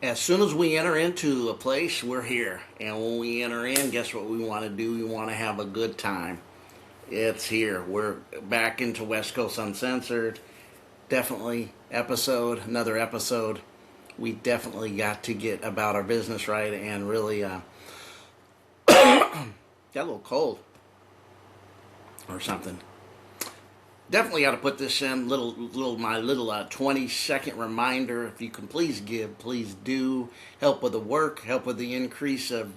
As soon as we enter into a place, we're here. And when we enter in, guess what we want to do? We want to have a good time. It's here. We're back into West Coast Uncensored. Definitely another episode. We definitely got to get about our business right and really got a little cold or something. Definitely got to put this in my little 20-second reminder. If you can please give, please do help with the work, help with the increase of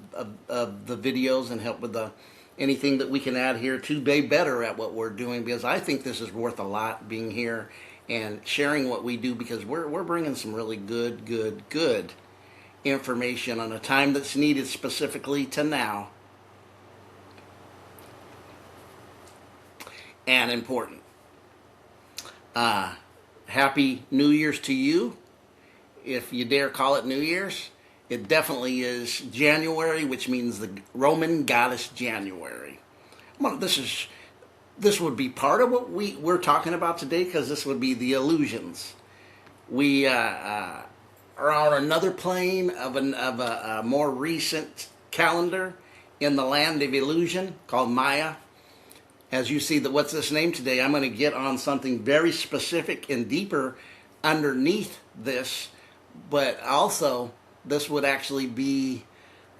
the videos, and help with anything that we can add here to be better at what we're doing, because I think this is worth a lot, being here and sharing what we do, because we're bringing some really good information on a time that's needed specifically to now and important. Happy New Year's to you, if you dare call it New Year's. It definitely is January, which means the Roman goddess January. Well, this would be part of what we're talking about today, because this would be the illusions. We are on another plane of a more recent calendar in the land of illusion called Maya. As you see, what's this name today, I'm going to get on something very specific and deeper underneath this, but also this would actually be,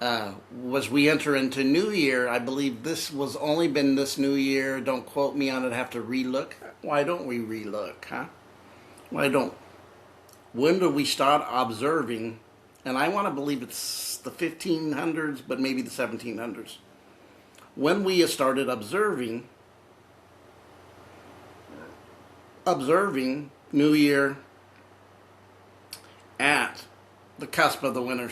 as we enter into New Year, I believe this was only been this New Year. Don't quote me on it, I have to relook. Why don't we relook, huh? When do we start observing? And I want to believe it's the 1500s, but maybe the 1700s. When we started observing New Year at the cusp of the winter.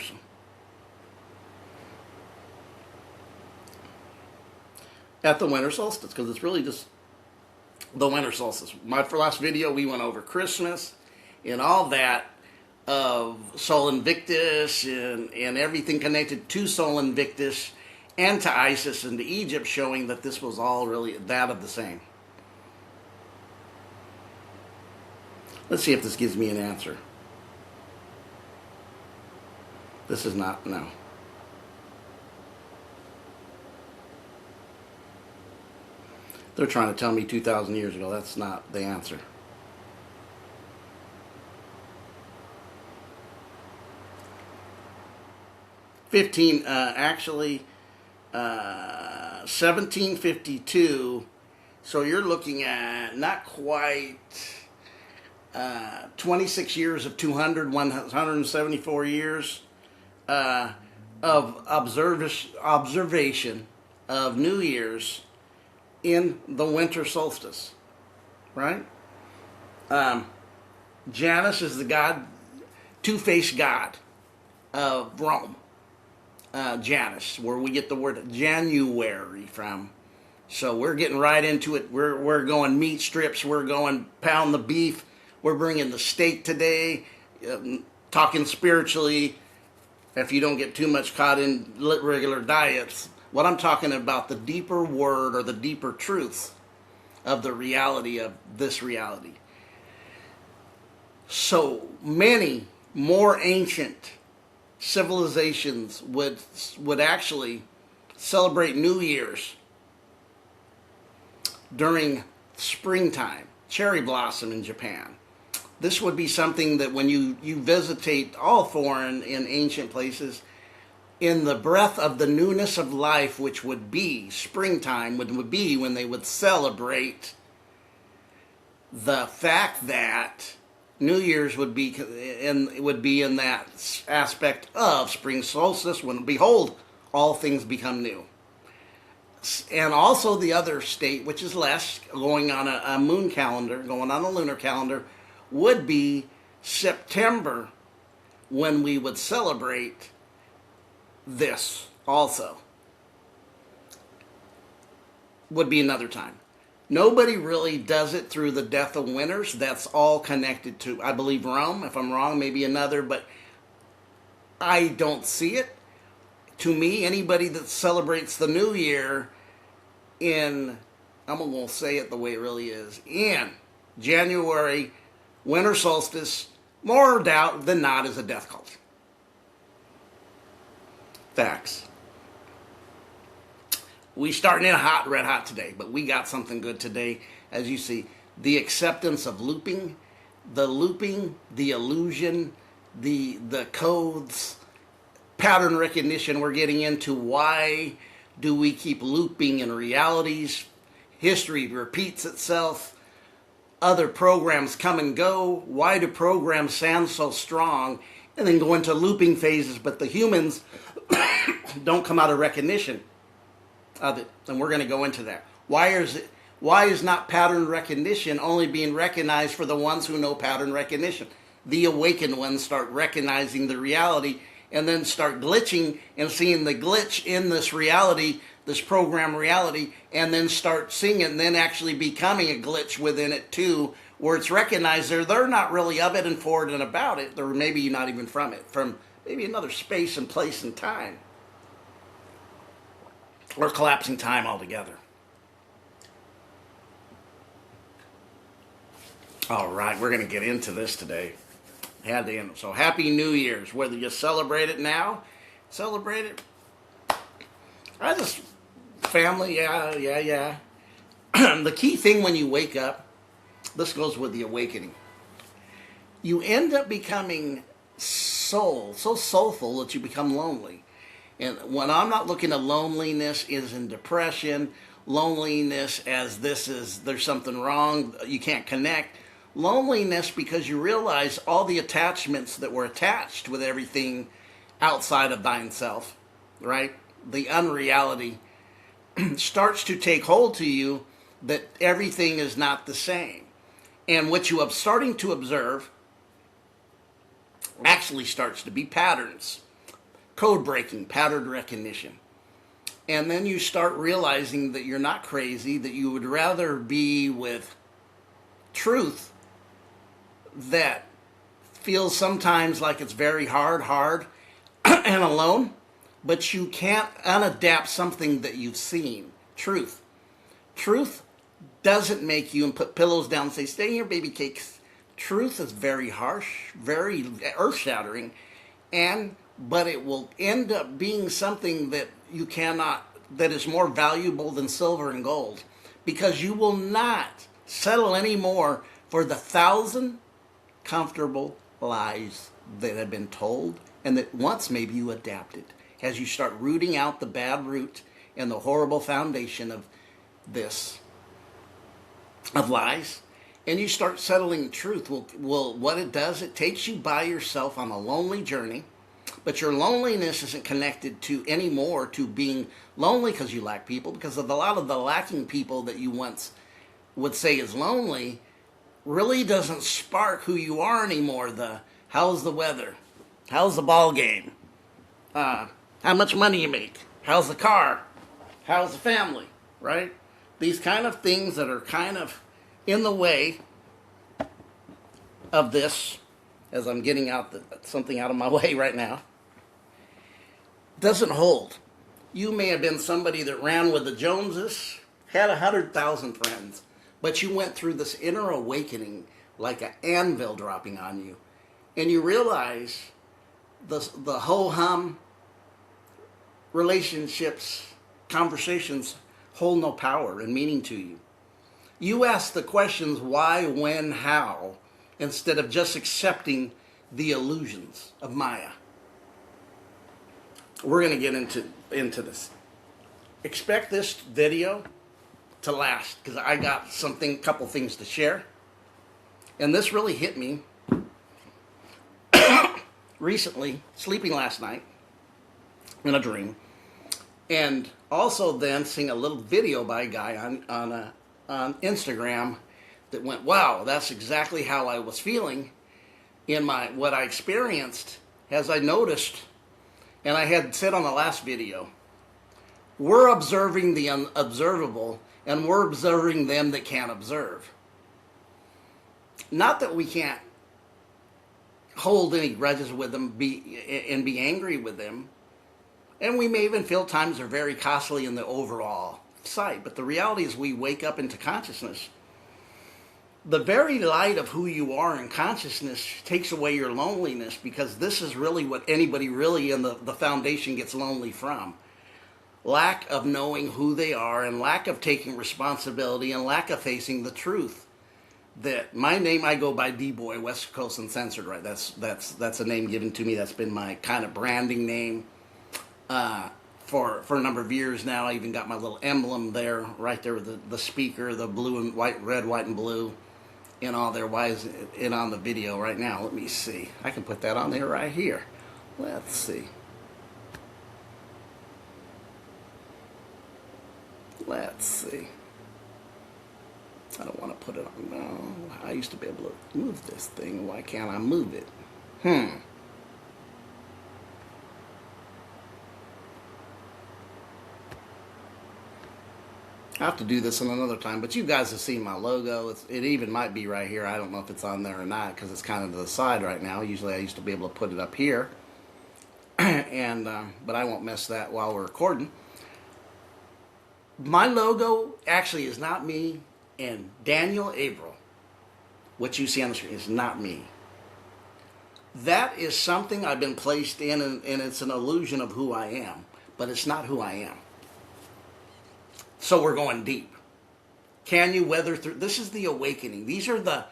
At the winter solstice, because it's really just the winter solstice. My last video, we went over Christmas and all that of Sol Invictus and everything connected to Sol Invictus and to Isis and to Egypt, showing that this was all really that of the same. Let's see if this gives me an answer. This is not, no. They're trying to tell me 2,000 years ago. That's not the answer. Actually, 1752. So you're looking at not quite 26 years of 174 years of observation of New Year's in the winter solstice, right? Janus is the god, two-faced god of Rome. Janus, where we get the word January from. So we're getting right into it. We're going meat strips. We're going pound the beef. We're bringing the steak today, talking spiritually. If you don't get too much caught in regular diets, what I'm talking about, the deeper word or the deeper truths of the reality of this reality. So many more ancient civilizations would actually celebrate New Year's during springtime, cherry blossom in Japan. This would be something that when you visitate all foreign and ancient places, in the breath of the newness of life, which would be springtime, would be when they would celebrate the fact that New Year's would be in that aspect of spring solstice, when behold, all things become new. And also the other state, which is less, going on a moon calendar, going on a lunar calendar, would be September, when we would celebrate this also. Would be another time. Nobody really does it through the death of winters. That's all connected to, I believe, Rome. If I'm wrong, maybe another, but I don't see it. To me, anybody that celebrates the New Year in, I'm going to say it the way it really is, in January, winter solstice, more doubt than not, is a death cult. Facts. We starting in hot, red hot today, but we got something good today. As you see, the acceptance of looping, the illusion, the codes, pattern recognition. We're getting into why do we keep looping in realities? History repeats itself. Other programs come and go. Why do programs stand so strong and then go into looping phases, but the humans don't come out of recognition of it? And we're going to go into that. Why is not pattern recognition only being recognized for the ones who know pattern recognition? The awakened ones start recognizing the reality and then start glitching and seeing the glitch in this reality, this program reality, and then start seeing it and then actually becoming a glitch within it too, where it's recognized they're not really of it and for it and about it. They're maybe not even from it, from maybe another space and place and time. Or collapsing time altogether. All right, we're going to get into this today. Had to end. So Happy New Year's. Whether you celebrate it now, celebrate it. Family, yeah. The key thing when you wake up, this goes with the awakening. You end up becoming so soulful that you become lonely. And when I'm not looking at loneliness is in depression, loneliness as there's something wrong, you can't connect. Loneliness because you realize all the attachments that were attached with everything outside of thine self, right? The unreality starts to take hold to you that everything is not the same. And what you are starting to observe actually starts to be patterns. Code breaking, pattern recognition. And then you start realizing that you're not crazy, that you would rather be with truth that feels sometimes like it's very hard and alone, but you can't unadapt something that you've seen. Truth doesn't make you and put pillows down and say, stay here, baby cakes. Truth is very harsh, very earth-shattering, but it will end up being something that that is more valuable than silver and gold, because you will not settle anymore for the 1,000 comfortable lies that have been told and that once maybe you adapted. As you start rooting out the bad root and the horrible foundation of lies, and you start settling truth, well, what it does, it takes you by yourself on a lonely journey, but your loneliness isn't connected to anymore to being lonely because you lack people, because of a lot of the lacking people that you once would say is lonely really doesn't spark who you are anymore. How's the weather? How's the ball game? How much money you make? How's the car? How's the family? Right? These kind of things that are kind of in the way of this, as I'm getting something out of my way right now, doesn't hold. You may have been somebody that ran with the Joneses, had 100,000 friends, but you went through this inner awakening like an anvil dropping on you. And you realize the ho-hum relationships, conversations hold no power and meaning to you. You ask the questions why, when, how, instead of just accepting the illusions of Maya. We're going to get into this. Expect this video to last, because I got a couple things to share. And this really hit me recently, sleeping last night in a dream, and also then seeing a little video by a guy on Instagram that went, wow, that's exactly how I was feeling in what I experienced as I noticed, and I had said on the last video, we're observing the unobservable, and we're observing them that can't observe. Not that we can't hold any grudges with them and be angry with them. And we may even feel times are very costly in the overall sight. But the reality is we wake up into consciousness. the very light of who you are in consciousness takes away your loneliness, because this is really what anybody really in the foundation gets lonely from. Lack of knowing who they are, and lack of taking responsibility, and lack of facing the truth. That my name, I go by D-Boy, West Coast Uncensored, right? That's a name given to me. That's been my kind of branding name for a number of years now. I even got my little emblem there, right there with the speaker, the blue and white, red, white, and blue, and all there. Why is it on the video right now? Let me see. I can put that on there right here. Let's see. Let's see. I don't want to put it on. No, I used to be able to move this thing. Why can't I move it? I have to do this another time, but you guys have seen my logo. It even might be right here. I don't know if it's on there or not, because it's kind of to the side right now. Usually I used to be able to put it up here. And but I won't mess that while we're recording. My logo actually is not me, and Daniel April, what you see on the screen, is not me. That is something I've been placed in, and it's an illusion of who I am, but it's not who I am. So we're going deep. Can you weather through? This is the awakening. These are the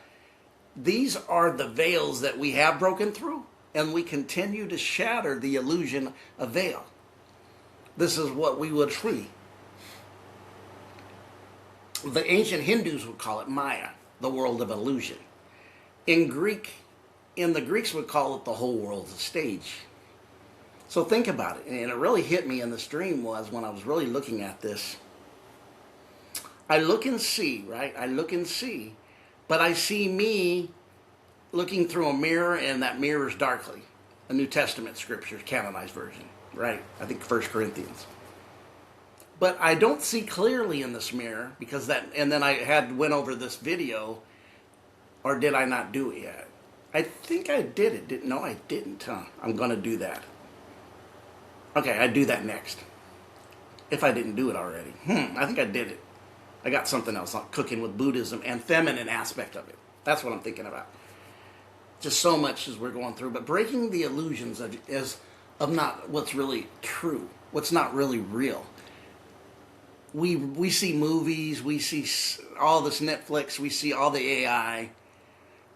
veils that we have broken through, and we continue to shatter the illusion of veil. This is what we would free. The ancient Hindus would call it Maya, the world of illusion. In the Greeks would call it the whole world's a stage. So think about it. And it really hit me in the stream was when I was really looking at this. I look and see, right? I look and see. But I see me looking through a mirror, and that mirror is darkly. A New Testament scripture, canonized version, right? I think 1 Corinthians. But I don't see clearly in this mirror, because and then I went over this video, or did I not do it yet? I think I did it. No, I didn't, huh? I'm going to do that. Okay, I do that next. If I didn't do it already. I think I did it. I got something else on cooking with Buddhism and feminine aspect of it. That's what I'm thinking about. Just so much as we're going through. But breaking the illusions of not what's really true, what's not really real. We see movies, we see all this Netflix, we see all the AI.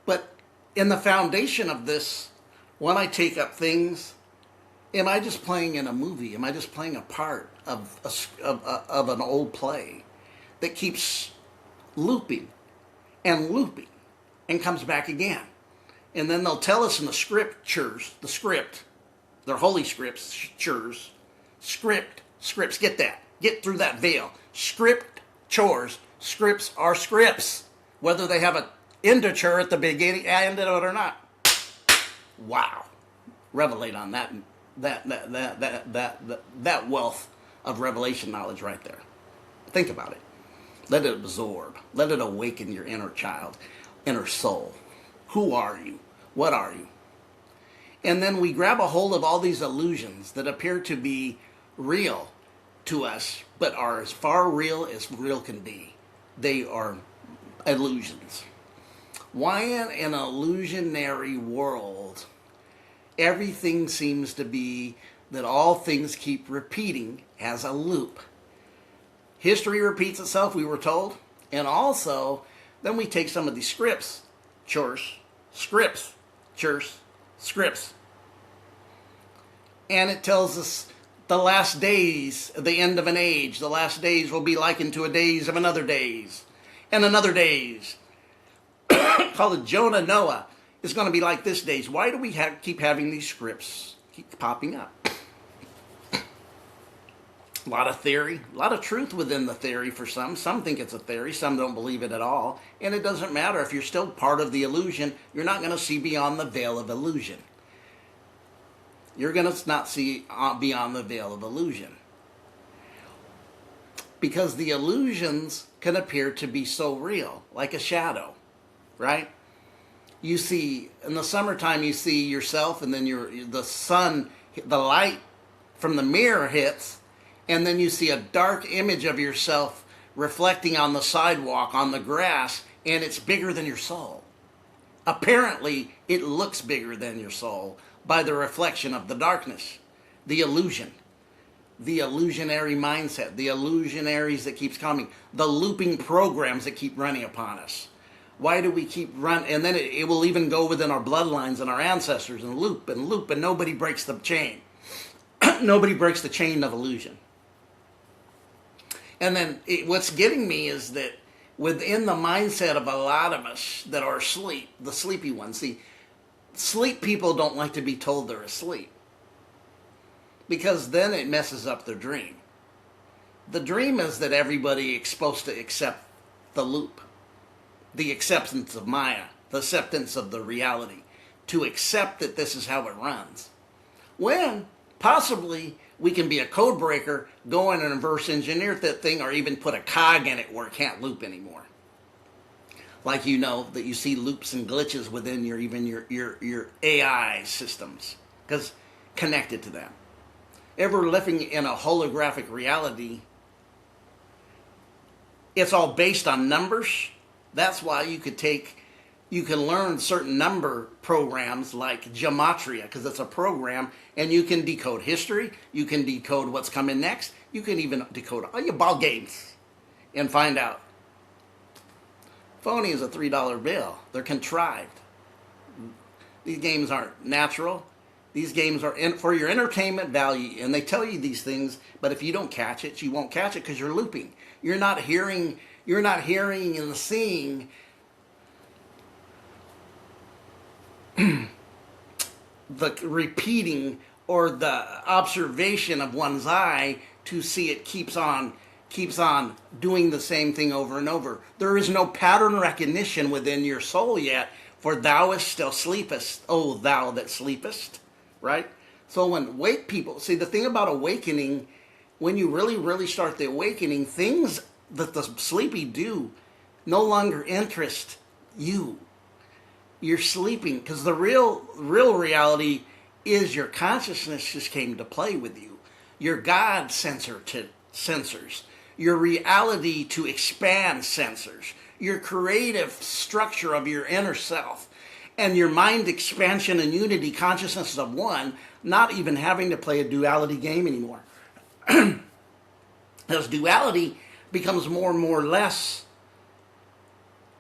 But in the foundation of this, when I take up things, am I just playing in a movie? Am I just playing a part of an old play that keeps looping and looping and comes back again? And then they'll tell us in the scriptures, their holy scriptures, scripts, get that. Get through that veil. Scriptures, scripts are scripts. Whether they have an indicature at the beginning, end of it or not. Wow. Revelate on that wealth of revelation knowledge right there. Think about it. Let it absorb. Let it awaken your inner child, inner soul. Who are you? What are you? And then we grab a hold of all these illusions that appear to be real to us, but are as far real as real can be. They are illusions. Why in an illusionary world, everything seems to be that all things keep repeating as a loop? History repeats itself, we were told. And also, then we take some of these scripts. And it tells us the last days, the end of an age. The last days will be likened to a days of another days. And another days. Called it Jonah, Noah. It's going to be like this days. Why do we keep having these scripts keep popping up? A lot of theory, a lot of truth within the theory for some. Some think it's a theory, some don't believe it at all. And it doesn't matter. If you're still part of the illusion, you're not going to see beyond the veil of illusion. You're going to not see beyond the veil of illusion. Because the illusions can appear to be so real, like a shadow, right? You see, in the summertime, you see yourself, and then the sun, the light from the mirror hits, and then you see a dark image of yourself reflecting on the sidewalk, on the grass, and it's bigger than your soul. Apparently, it looks bigger than your soul by the reflection of the darkness, the illusion, the illusionary mindset, the illusionaries that keeps coming, the looping programs that keep running upon us. Why do we keep running? And then it will even go within our bloodlines and our ancestors and loop, and nobody breaks the chain. Nobody breaks the chain of illusion. And then what's getting me is that within the mindset of a lot of us that are asleep, the sleepy ones, see, sleep people don't like to be told they're asleep, because then it messes up their dream. The dream is that everybody is supposed to accept the loop, the acceptance of Maya, the acceptance of the reality, to accept that this is how it runs. When possibly we can be a code breaker, go in and reverse engineer that thing, or even put a cog in it where it can't loop anymore. Like, you know, that you see loops and glitches within your AI systems, because connected to them. Ever living in a holographic reality, it's all based on numbers. That's why you can learn certain number programs like gematria, because it's a program, and you can decode history, you can decode what's coming next, you can even decode all your ball games and find out. Phony is a $3 bill. They're contrived. These games aren't natural. These games are for your entertainment value, and they tell you these things, but if you don't catch it, you won't catch it because you're looping. You're not hearing and seeing the repeating or the observation of one's eye to see it keeps on doing the same thing over and over. There is no pattern recognition within your soul yet, for thou still sleepest, O thou that sleepest, right? So when wake people, see, the thing about awakening, when you really, really start the awakening, things that the sleepy do no longer interest you. You're sleeping, because the real reality is your consciousness just came to play with you. Your God sensors. Your reality to expand sensors. Your creative structure of your inner self. And your mind expansion and unity consciousness of one, not even having to play a duality game anymore. As duality becomes more and more less,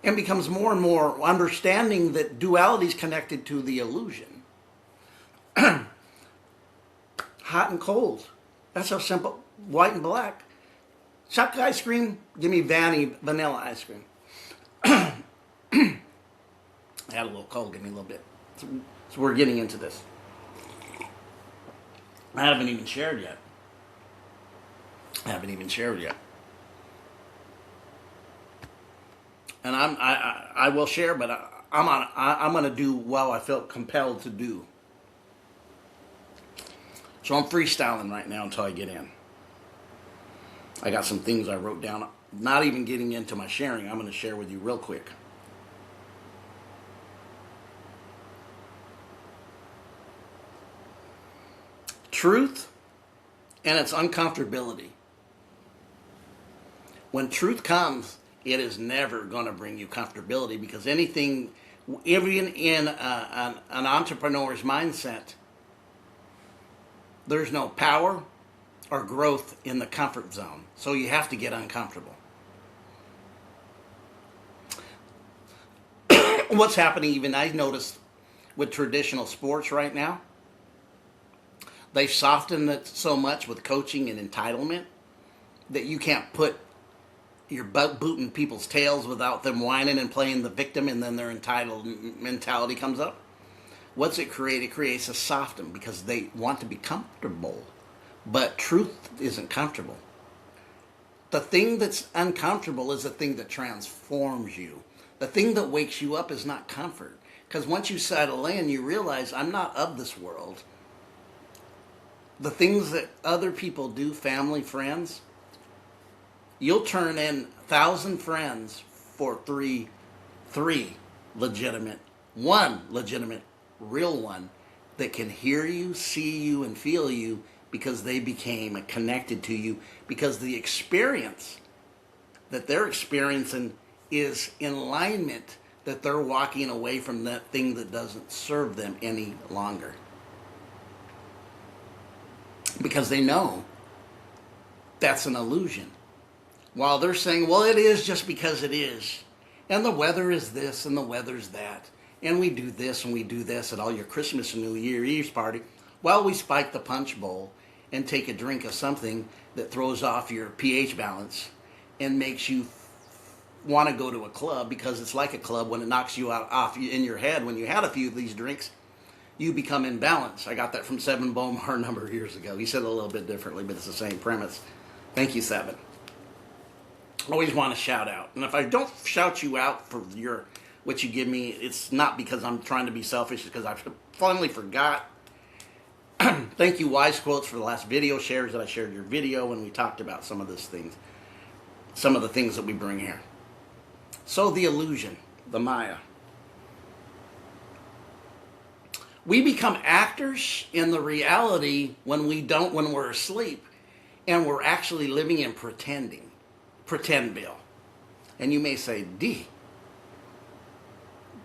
and becomes more and more understanding that duality is connected to the illusion. Hot and cold. That's so simple. White and black. Chocolate ice cream, give me vanilla ice cream. I had a little cold, give me a little bit. So we're getting into this. I haven't even shared yet. And I will share, but I'm going to do what I felt compelled to do. So I'm freestyling right now until I get in. I got some things I wrote down. Not even getting into my sharing, I'm going to share with you real quick. Truth and its uncomfortability. When truth comes, it is never going to bring you comfortability, because anything, even in an entrepreneur's mindset, there's no power or growth in the comfort zone. So you have to get uncomfortable. What's happening, even I noticed with traditional sports right now, they've softened it so much with coaching and entitlement that you can't put your butt booting people's tails without them whining and playing the victim, and then their entitled mentality comes up. What's it create? It creates a soften, because they want to be comfortable. But truth isn't comfortable. The thing that's uncomfortable is the thing that transforms you. The thing that wakes you up is not comfort. Because once you settle in, you realize, I'm not of this world. The things that other people do, family, friends, you'll turn in 1,000 friends for three legitimate, one legitimate, real one that can hear you, see you, and feel you, because they became connected to you, because the experience that they're experiencing is in alignment that they're walking away from that thing that doesn't serve them any longer. Because they know that's an illusion. While they're saying, well, it is just because it is. And the weather is this and the weather's that. And we do this and we do this at all your Christmas and New Year Eve's party. Well, we spike the punch bowl and take a drink of something that throws off your pH balance and makes you want to go to a club, because it's like a club when it knocks you out off in your head. When you had a few of these drinks, you become imbalanced. I got that from Seven Bomar a number of years ago. He said it a little bit differently, but it's the same premise. Thank you, Seven. Always want to shout out. And if I don't shout you out for what you give me, it's not because I'm trying to be selfish, it's because I finally forgot. Thank you, Wise Quotes, for the last video shares that I shared your video when we talked about some of these things, some of the things that we bring here. So the illusion, the Maya. We become actors in the reality when we're asleep, and we're actually living in pretendville. And you may say,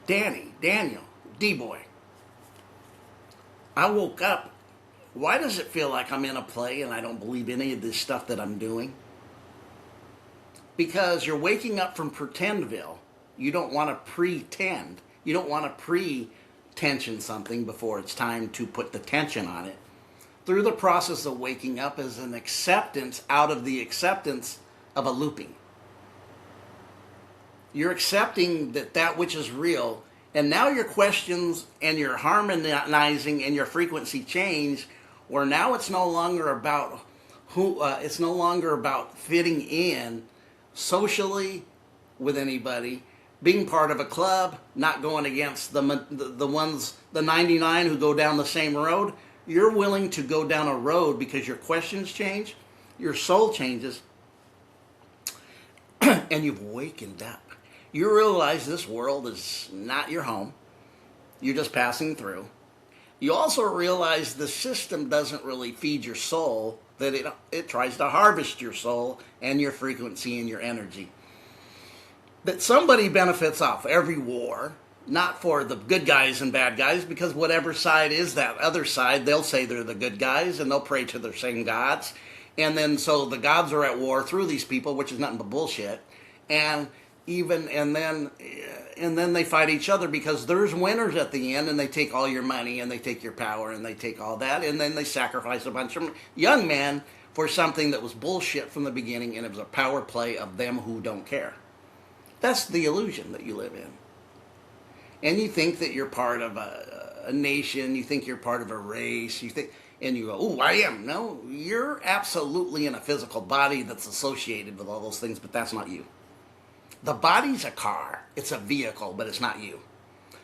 Daniel, D-boy, I woke up. Why does it feel like I'm in a play and I don't believe any of this stuff that I'm doing? Because you're waking up from pretendville. You don't want to pretend. You don't want to pre-tension something before it's time to put the tension on it. Through the process of waking up is an acceptance out of the acceptance of a looping. You're accepting that which is real, and now your questions and your harmonizing and your frequency change, where now it's no longer about it's no longer about fitting in socially with anybody, being part of a club, not going against the 99 who go down the same road. You're willing to go down a road because your questions change, your soul changes, and you've wakened up. You realize this world is not your home. You're just passing through. You also realize the system doesn't really feed your soul, that it tries to harvest your soul and your frequency and your energy. That somebody benefits off every war, not for the good guys and bad guys, because whatever side is that other side, they'll say they're the good guys and they'll pray to their same gods. And then so the gods are at war through these people, which is nothing but bullshit. And then they fight each other because there's winners at the end, and they take all your money and they take your power and they take all that, and then they sacrifice a bunch of young men for something that was bullshit from the beginning, and it was a power play of them who don't care. That's the illusion that you live in. And you think that you're part of a nation, you think you're part of a race, and you go, oh, I am. No, you're absolutely in a physical body that's associated with all those things, but that's not you. The body's a car. It's a vehicle, but it's not you.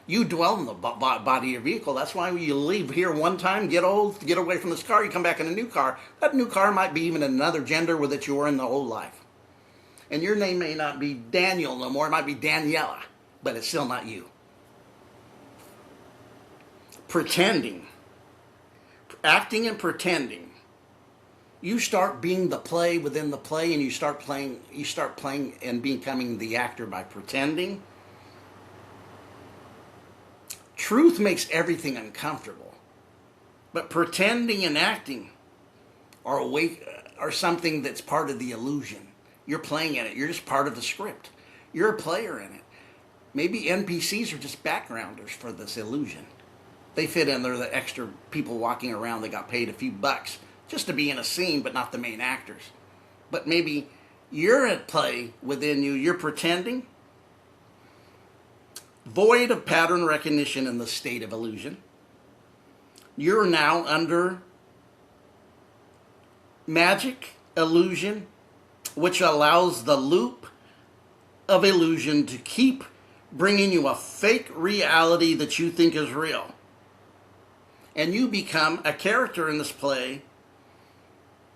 You dwell in the body of your vehicle. That's why when you leave here one time, get old, get away from this car, you come back in a new car. That new car might be even another gender with that you were in the old life. And your name may not be Daniel no more. It might be Daniela, but it's still not you. Pretending. Acting and pretending. You start being the play within the play, and you start playing and becoming the actor by pretending. Truth makes everything uncomfortable. But pretending and acting are something that's part of the illusion. You're playing in it. You're just part of the script. You're a player in it. Maybe NPCs are just backgrounders for this illusion. They fit in. They're the extra people walking around that got paid a few bucks just to be in a scene, but not the main actors. But maybe you're at play within you. You're pretending. Void of pattern recognition in the state of illusion. You're now under magic, illusion, which allows the loop of illusion to keep bringing you a fake reality that you think is real. And you become a character in this play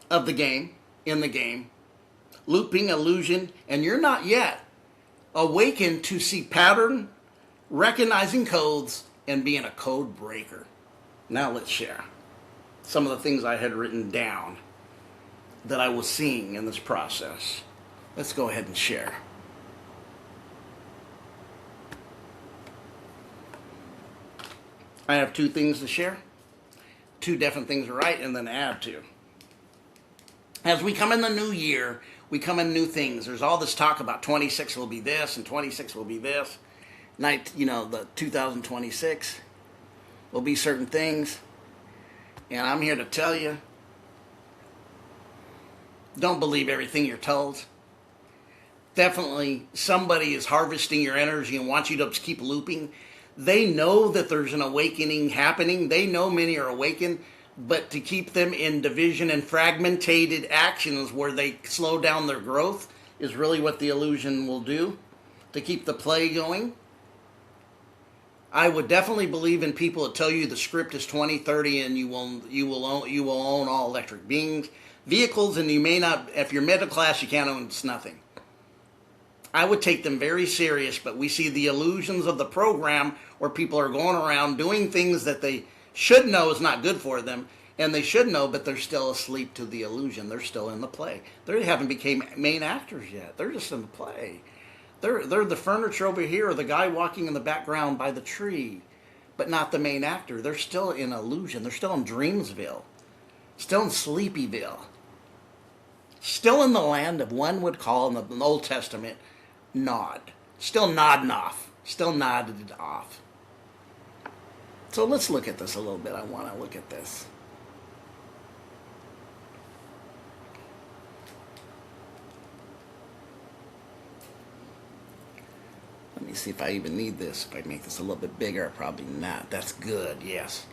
of the game, in the game, looping illusion, and you're not yet awakened to see pattern, recognizing codes, and being a code breaker. Now let's share some of the things I had written down that I was seeing in this process. Let's go ahead and share. I have two things to share, two different things to write, and then add to. As we come in the new year, we come in new things. There's all this talk about 26 will be this and 26 will be this. The 2026 will be certain things. And I'm here to tell you, don't believe everything you're told. Definitely somebody is harvesting your energy and wants you to keep looping. They know that there's an awakening happening. They know many are awakened. But to keep them in division and fragmented actions where they slow down their growth is really what the illusion will do to keep the play going. I would definitely believe in people that tell you the script is 2030 and you will own all electric beings, vehicles, and you may not. If you're middle class, you can't own nothing. I would take them very serious, but we see the illusions of the program where people are going around doing things that they should know is not good for them, and they should know, but they're still asleep to the illusion. They're still in the play. They haven't become main actors yet. They're just in the play. They're the furniture over here, or the guy walking in the background by the tree, but not the main actor. They're still in illusion. They're still in Dreamsville, still in Sleepyville, still in the land of one would call in the Old Testament nod. Still nodding off. Still nodded off. So let's look at this a little bit. I want to look at this. Let me see if I even need this. If I make this a little bit bigger, probably not. That's good, yes.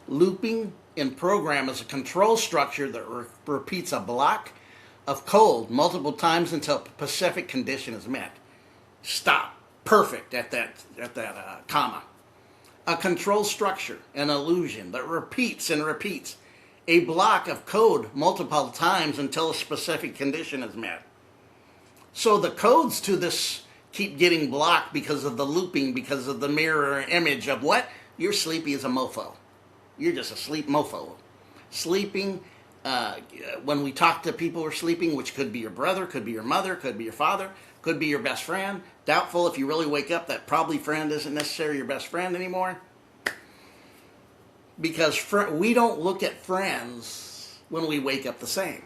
Looping in program is a control structure that repeats a block of code multiple times until a specific condition is met. Stop. Perfect at that comma. A control structure, an illusion that repeats and repeats a block of code multiple times until a specific condition is met. So the codes to this keep getting blocked because of the looping, because of the mirror image of what? You're sleepy as a mofo. You're just a sleep mofo. Sleeping, when we talk to people who are sleeping, which could be your brother, could be your mother, could be your father, could be your best friend. Doubtful if you really wake up that probably friend isn't necessarily your best friend anymore. Because we don't look at friends when we wake up the same.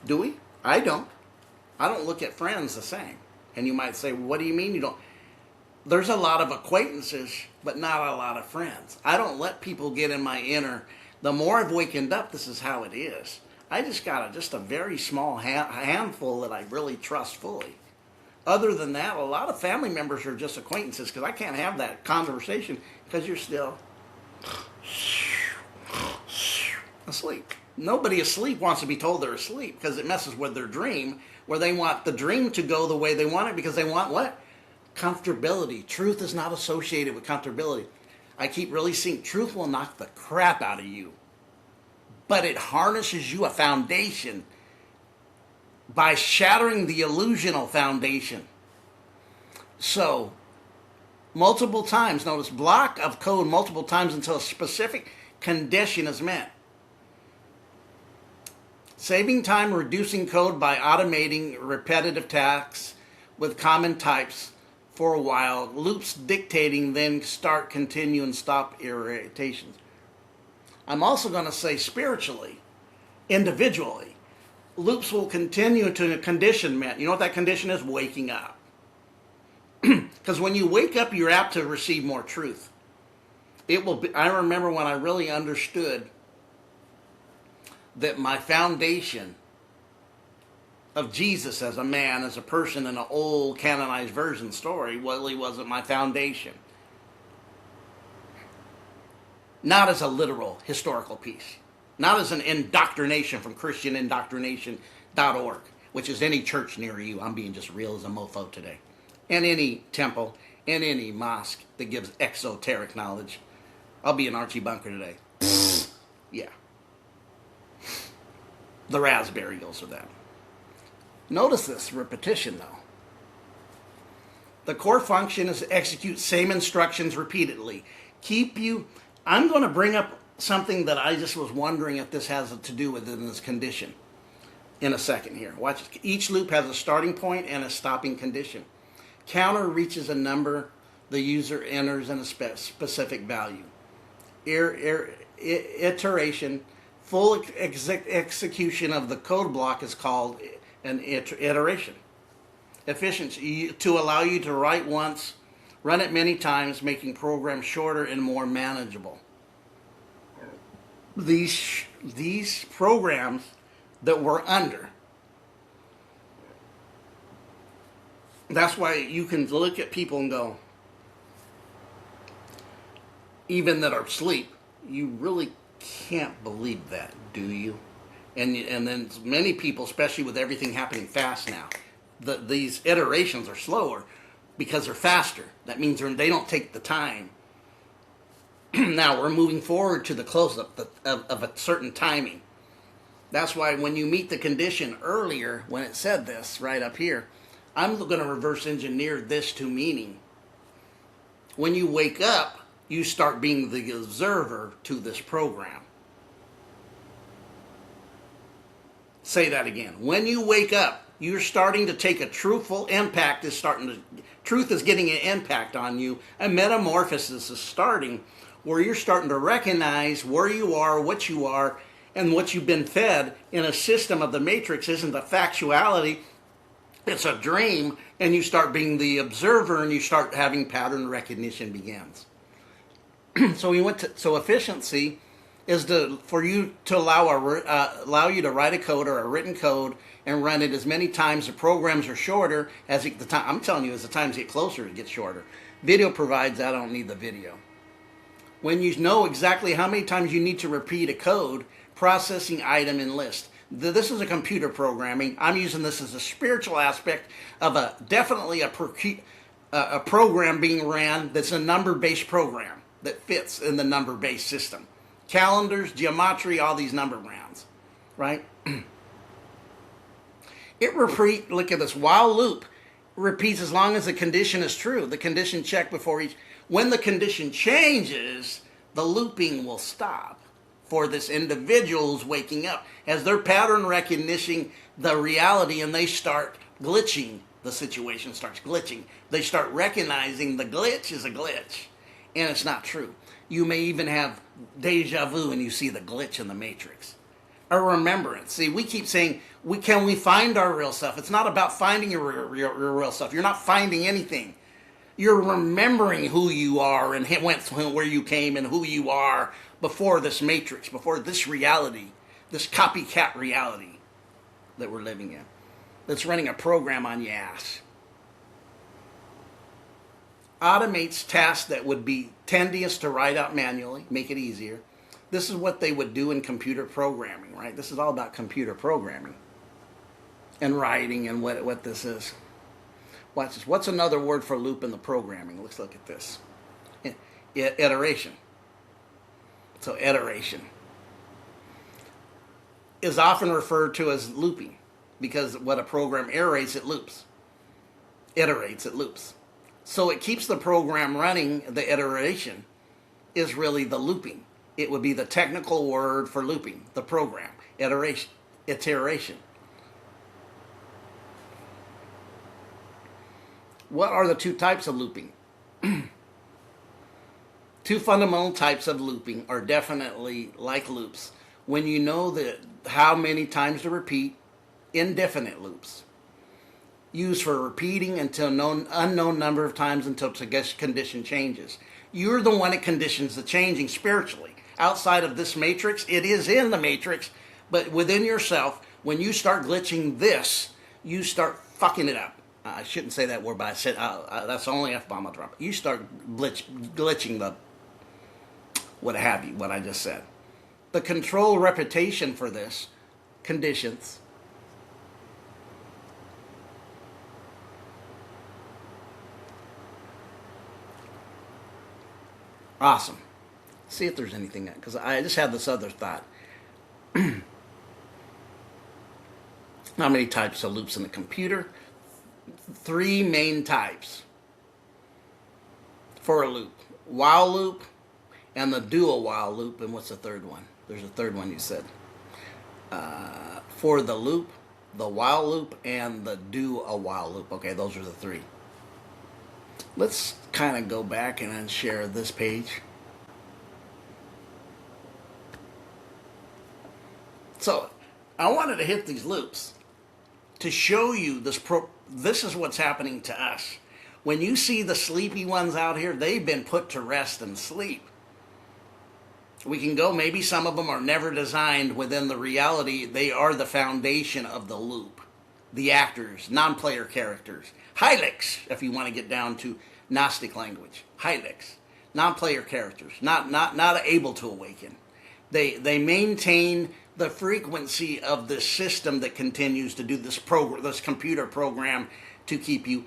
Do we? I don't. I don't look at friends the same. And you might say, well, what do you mean you don't? There's a lot of acquaintances, but not a lot of friends. I don't let people get in my inner. The more I've wakened up, this is how it is. I just got just a very small handful that I really trust fully. Other than that, a lot of family members are just acquaintances because I can't have that conversation because you're still asleep. Nobody asleep wants to be told they're asleep because it messes with their dream, where they want the dream to go the way they want it because they want what? Comfortability. Truth is not associated with comfortability. I keep really seeing truth will knock the crap out of you. But it harnesses you a foundation by shattering the illusional foundation. So, multiple times, notice block of code multiple times until a specific condition is met. Saving time, reducing code by automating repetitive tasks with common types for a while. Loops dictating, then start, continue, and stop irritations. I'm also going to say spiritually, individually, loops will continue to a condition met. You know what that condition is? Waking up. Because when you wake up, you're apt to receive more truth. It will be, I remember when I really understood that my foundation of Jesus as a man, as a person in an old canonized version story, really wasn't my foundation. Not as a literal historical piece. Not as an indoctrination from ChristianIndoctrination.org, which is any church near you. I'm being just real as a mofo today. And any temple, and any mosque that gives exoteric knowledge. I'll be an Archie Bunker today. Yeah. The raspberry goes with that. Notice this repetition, though. The core function is to execute same instructions repeatedly. I'm going to bring up something that I just was wondering if this has to do with in this condition in a second here. Watch it. Each loop has a starting point and a stopping condition. Counter reaches a number the user enters in a specific value. Iteration, full execution of the code block is called an iteration. Efficiency, to allow you to write once, run it many times, making programs shorter and more manageable. These programs that we're under, that's why you can look at people and go, even that are asleep, you really can't believe that, do you? And then many people, especially with everything happening fast now, these iterations are slower because they're faster. That means they don't take the time. Now we're moving forward to the close-up of a certain timing. That's why when you meet the condition earlier, when it said this right up here, I'm going to reverse engineer this to meaning. When you wake up, you start being the observer to this program. Say that again. When you wake up, you're starting to take a truthful impact. Truth is getting an impact on you. A metamorphosis is starting where you're starting to recognize where you are, and what you've been fed in a system of the matrix isn't a factuality. It's a dream, and you start being the observer, and you start having pattern recognition begins. So efficiency is for you to allow you to write a code or a written code and run it as many times. The programs are shorter as the time. I'm telling you, as the times get closer, it gets shorter. Video provides. I don't need the video. When you know exactly how many times you need to repeat a code, processing item and list. This is a computer programming. I'm using this as a spiritual aspect of definitely a program being ran that's a number-based program that fits in the number-based system. Calendars, geometry, all these number rounds, right? Look at this, while loop repeats as long as the condition is true. The condition checked before each. When the condition changes, the looping will stop for this individual who's waking up. As their pattern recognition the reality and they start glitching, the situation starts glitching. They start recognizing the glitch is a glitch and it's not true. You may even have deja vu and you see the glitch in the matrix. A remembrance. See, we keep saying, can we find our real self? It's not about finding your real self. You're not finding anything. You're remembering who you are and where you came and who you are before this matrix, before this reality, this copycat reality that we're living in, that's running a program on your ass. Automates tasks that would be tedious to write out manually, make it easier. This is what they would do in computer programming, right? This is all about computer programming and writing and what this is. Watch this. What's another word for loop in the programming? Let's look at this. Iteration. So iteration is often referred to as looping because what a program iterates, it loops. Iterates, it loops. So it keeps the program running. The iteration is really the looping. It would be the technical word for looping, the program, iteration. What are the two types of looping? Two fundamental types of looping are definitely like loops. When you know that how many times to repeat, indefinite loops. Used for repeating until unknown number of times until the condition changes. You're the one that conditions the changing spiritually. Outside of this matrix, it is in the matrix, but within yourself, when you start glitching this, you start fucking it up. I shouldn't say that word, but I said that's the only F-bomb I'll drop. You start glitching the what have you, what I just said. The control repetition for this conditions awesome. See if there's anything, because I just had this other thought. How many types of loops in the computer? 3 main types for a loop. While loop and the dual while loop. And what's the third one? There's a third one you said. For the loop, the while loop, and the do a while loop. Okay, those are the 3. Let's kind of go back and unshare this page. So I wanted to hit these loops to show you this is what's happening to us. When you see the sleepy ones out here, they've been put to rest and sleep. We can go, maybe some of them are never designed within the reality. They are the foundation of the loop. The actors, non-player characters. Hylics, if you want to get down to Gnostic language. Hylics. Non-player characters. Not able to awaken. They maintain the frequency of the system that continues to do this computer program to keep you,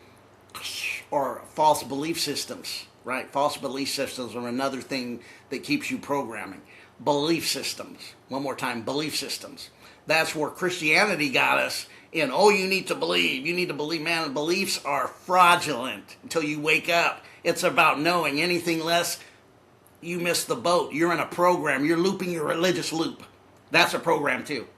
or false belief systems, right? False belief systems are another thing that keeps you programming. Belief systems. One more time, belief systems. That's where Christianity got us in. Oh, you need to believe. You need to believe. Man, beliefs are fraudulent until you wake up. It's about knowing. Anything less, you miss the boat. You're in a program. You're looping your religious loop. That's a program too.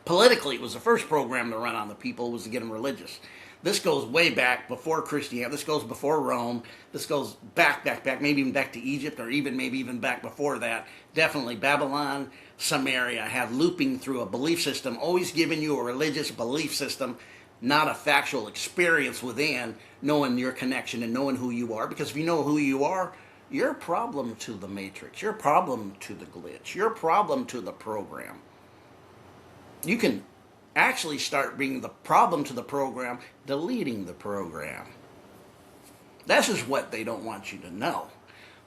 Politically, it was the first program to run on the people, was to get them religious. This goes way back before Christianity. This goes before Rome. This goes back, maybe even back to Egypt, or maybe even back before that. Definitely Babylon, Samaria had looping through a belief system, always giving you a religious belief system, not a factual experience within, knowing your connection and knowing who you are. Because if you know who you are, your problem to the matrix, your problem to the glitch, your problem to the program. You can actually start being the problem to the program, deleting the program. This is what they don't want you to know.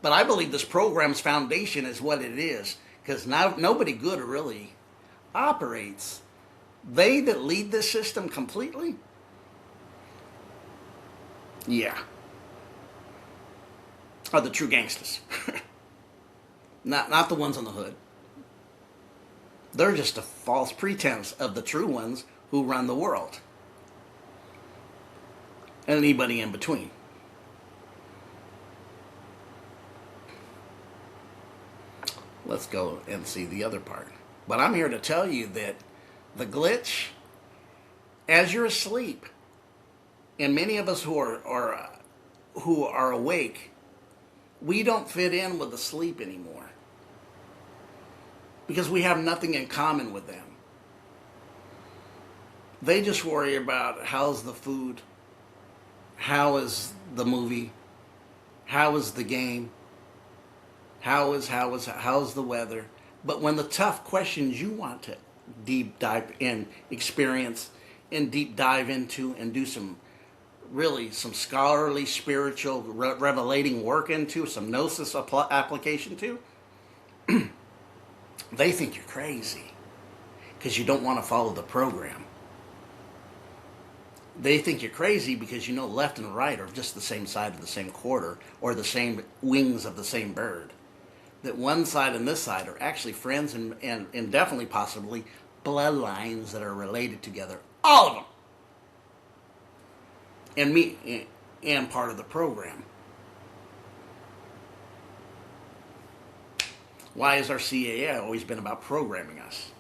But I believe this program's foundation is what it is, because now nobody good really operates. They that lead this system completely, yeah, are the true gangsters. Not the ones on the hood. They're just a false pretense of the true ones who run the world. And anybody in between. Let's go and see the other part. But I'm here to tell you that the glitch, as you're asleep, and many of us who are awake, we don't fit in with the sleep anymore. Because we have nothing in common with them. They just worry about how's the food, how is the movie, how is the game, how's the weather. But when the tough questions you want to deep dive in, experience, and deep dive into, and do some scholarly, spiritual, revelating work into, some gnosis application to, they think you're crazy because you don't want to follow the program. They think you're crazy because you know left and right are just the same side of the same quarter, or the same wings of the same bird. That one side and this side are actually friends and definitely possibly bloodlines that are related together. All of them. And me, and part of the program. Why has our CAA always been about programming us?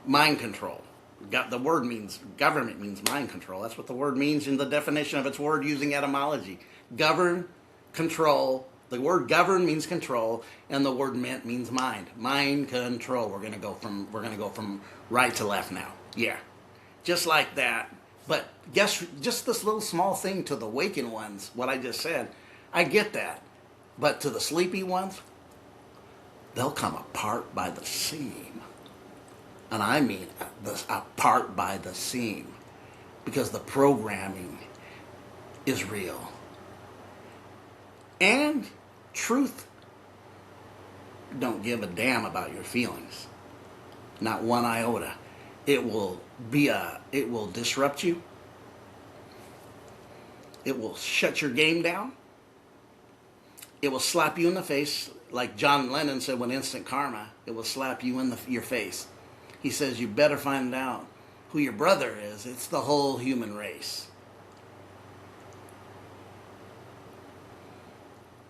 Mind control. The word means, government means mind control. That's what the word means in the definition of its word using etymology. Govern, control. The word govern means control, and the word meant means mind. Mind control. We're gonna go from right to left now. Yeah. Just like that. But guess just this little small thing to the waking ones, what I just said, I get that. But to the sleepy ones, they'll come apart by the seam. And I mean apart by the seam. Because the programming is real. And truth don't give a damn about your feelings. Not one iota. It will disrupt you. It will shut your game down. It will slap you in the face, like John Lennon said when Instant Karma. It will slap you in your face. He says you better find out who your brother is. It's the whole human race.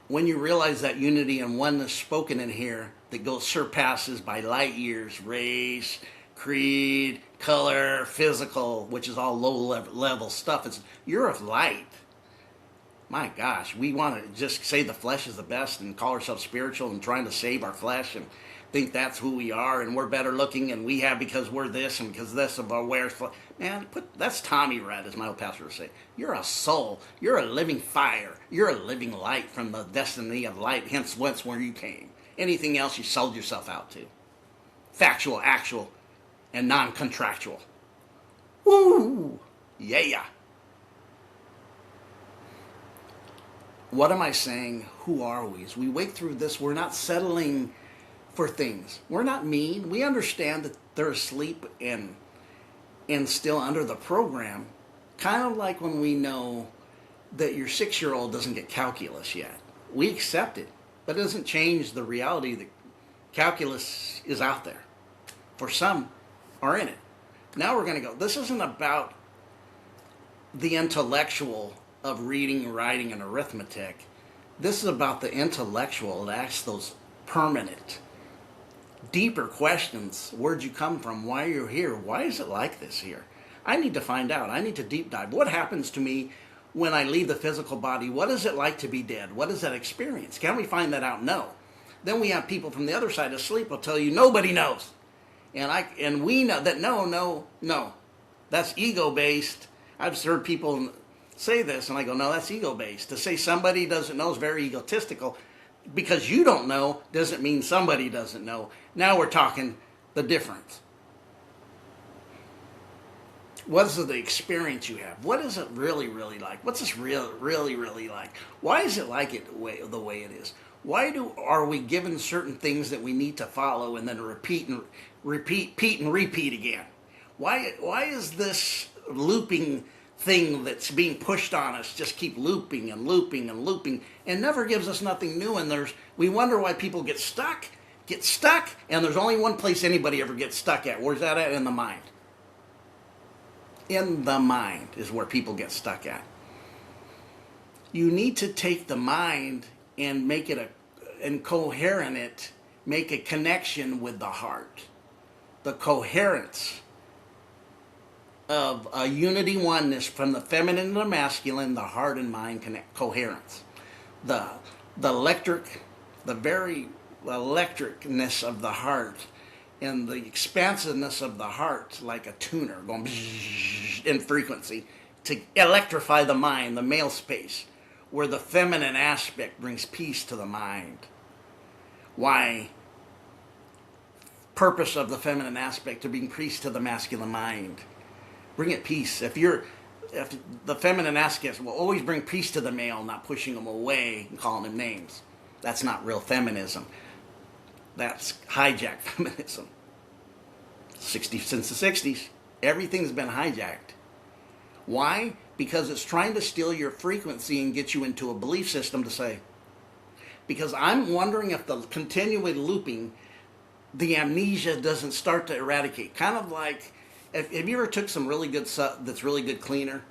When you realize that unity and oneness spoken in here that surpasses by light years race, creed, color, physical, which is all low level stuff. You're of light. My gosh, we want to just say the flesh is the best and call ourselves spiritual and trying to save our flesh and think that's who we are and we're better looking and we have because we're this and because this of our wears. Man, that's Tommy Red, as my old pastor would say. You're a soul. You're a living fire. You're a living light from the destiny of light, hence whence where you came. Anything else you sold yourself out to. Factual, actual, and non-contractual. Woo! Yeah. What am I saying? Who are we? As we wake through this, we're not settling for things. We're not mean. We understand that they're asleep and still under the program. Kind of like when we know that your 6-year-old doesn't get calculus yet. We accept it, but it doesn't change the reality that calculus is out there. For some are in it. Now we're going to go. This isn't about the intellectual of reading, writing, and arithmetic. This is about the intellectual that asks those permanent, deeper questions. Where'd you come from? Why are you here? Why is it like this here? I need to find out. I need to deep dive. What happens to me when I leave the physical body? What is it like to be dead? What is that experience? Can we find that out? No. Then we have people from the other side of sleep will tell you nobody knows. And we know that no. That's ego-based. I've heard people say this, and I go, no, that's ego-based. To say somebody doesn't know is very egotistical. Because you don't know doesn't mean somebody doesn't know. Now we're talking the difference. What is the experience you have? What is it really, really like? What's this really, really like? Why is it like it the way it is? Why are we given certain things that we need to follow and then repeat and repeat again? Why is this looping thing that's being pushed on us just keep looping and looping and looping and never gives us nothing new? And we wonder why people get stuck, and there's only one place anybody ever gets stuck at. Where's that at? In the mind. In the mind is where people get stuck at. You need to take the mind and make it and coherent it, make a connection with the heart. The coherence of a unity oneness from the feminine to the masculine, the heart and mind coherence. The very electricness of the heart and the expansiveness of the heart, like a tuner going in frequency to electrify the mind, the male space, where the feminine aspect brings peace to the mind. Why? Purpose of the feminine aspect to bring peace to the masculine mind. Bring it peace. If the feminine aspect will always bring peace to the male, not pushing them away and calling them names. That's not real feminism. That's hijacked feminism. Since the 60s, everything's been hijacked. Why? Because it's trying to steal your frequency and get you into a belief system to say, because I'm wondering if the continually looping, the amnesia doesn't start to eradicate. Kind of like, if you ever took some really good that's really good cleaner,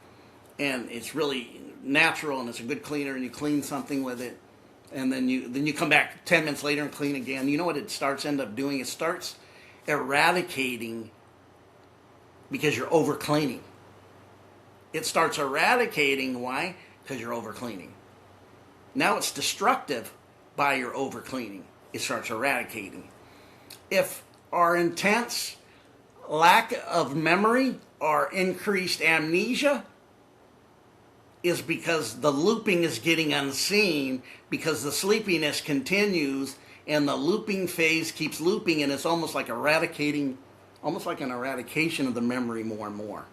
and it's really natural and it's a good cleaner, and you clean something with it, and then you come back 10 minutes later and clean again. You know what it end up doing? It starts eradicating because you're over cleaning. It starts eradicating. Why? Because you're over cleaning. Now it's destructive by your over cleaning. It starts eradicating. If our intense lack of memory or increased amnesia is because the looping is getting unseen, because the sleepiness continues and the looping phase keeps looping, and it's almost like an eradication of the memory more and more.